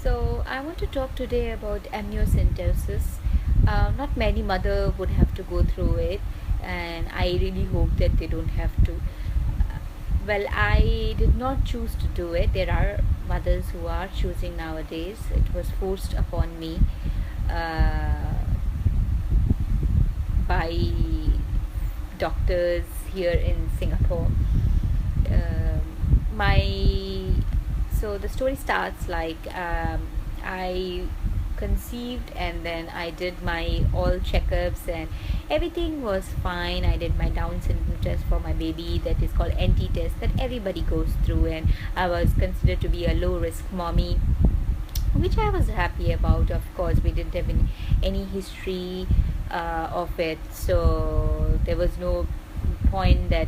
So I want to talk today about amniocentesis. Not many mother would have to go through it, and I really hope that they don't have to. Well, I did not choose to do it. There are mothers who are choosing nowadays. It was forced upon me uh, by doctors here in Singapore. My so the story starts like I conceived, and then I did my all checkups and everything was fine. I did my Down syndrome test for my baby, that is called NT test, that everybody goes through, and I was considered to be a low risk mommy, which I was happy about. Of course, we didn't have any history of it, so there was no point that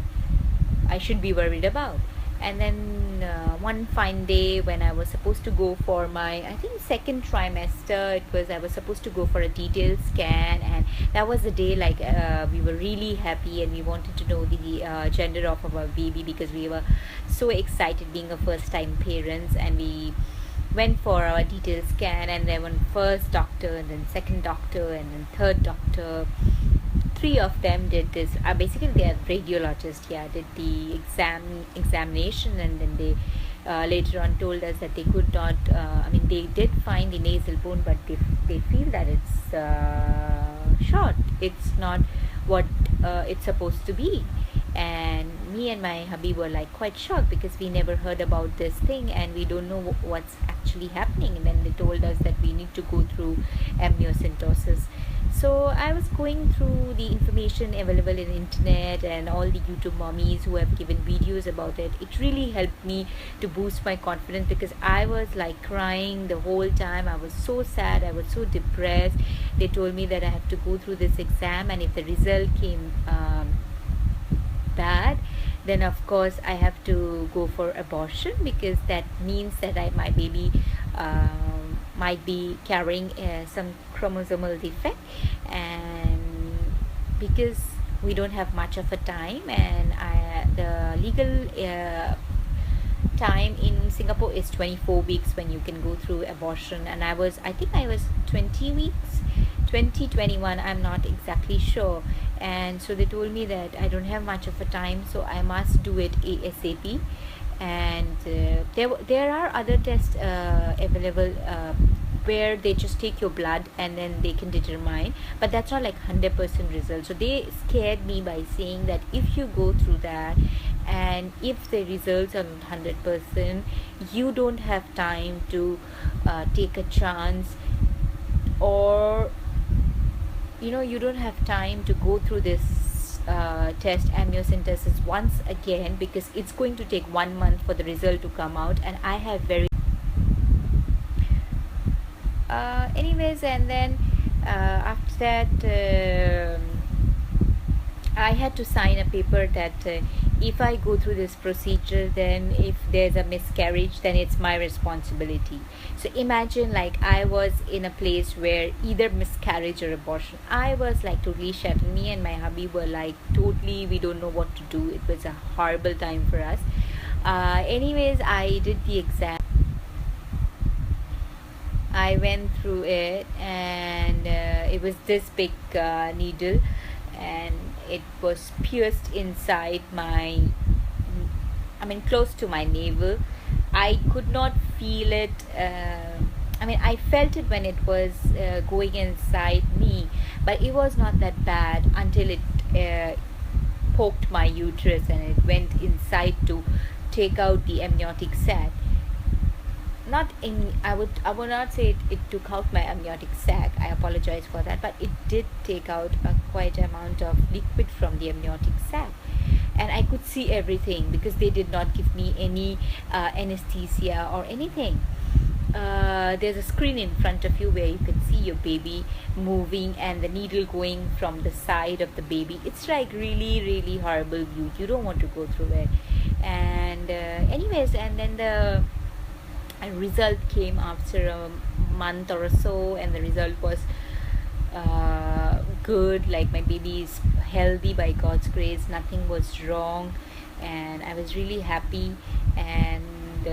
I should be worried about. And then one fine day when I was supposed to go for my, I think, second trimester, I was supposed to go for a detailed scan, and that was the day like we were really happy and we wanted to know the gender of our baby because we were so excited being a first time parents, and we went for our detailed scan, and then one first doctor and then second doctor and then third doctor, three of them did this. Basically, they are radiologists. Yeah, did the examination, and then they later on told us that they could not. They did find the nasal bone, but they feel that it's short. It's not what it's supposed to be. And me and my hubby were like quite shocked because we never heard about this thing and we don't know what's actually happening. And then they told us that we need to go through amniocentesis. So I was going through the information available in internet and all the YouTube mommies who have given videos about it. It really helped me to boost my confidence because I was like crying the whole time. I was so sad, I was so depressed. They told me that I have to go through this exam, and if the result came bad, then of course I have to go for abortion, because that means that my baby might be carrying some chromosomal defect. And because we don't have much of a time, and the legal time in Singapore is 24 weeks when you can go through abortion, and I think I was 20 weeks, 2021, I'm not exactly sure. And so they told me that I don't have much of a time, so I must do it ASAP. And there are other tests available where they just take your blood and then they can determine, but that's not like 100% result. So they scared me by saying that if you go through that and if the results are not 100%, you don't have time to take a chance, or you don't have time to go through this test amniocentesis once again, because it's going to take 1 month for the result to come out, and I have very anyways. And then after that I had to sign a paper that if I go through this procedure, then if there's a miscarriage, then it's my responsibility. So imagine, like, I was in a place where either miscarriage or abortion. I was like totally shattered. Me and my hubby were like totally, we don't know what to do. It was a horrible time for us. Anyways, I did the exam. I went through it, and it was this big needle, and it was pierced inside close to my navel. I could not feel it. I felt it when it was going inside me, but it was not that bad until it poked my uterus and it went inside to take out the amniotic sac. I would not say it took out my amniotic sac. I apologize for that, but it did take out a quite amount of liquid from the amniotic sac, and I could see everything because they did not give me any anesthesia or anything. There's a screen in front of you where you can see your baby moving and the needle going from the side of the baby. It's like really, really horrible view. You don't want to go through it. And anyways, and then the result came after a month or so, and the result was good. Like, my baby is healthy by God's grace, nothing was wrong, and I was really happy. And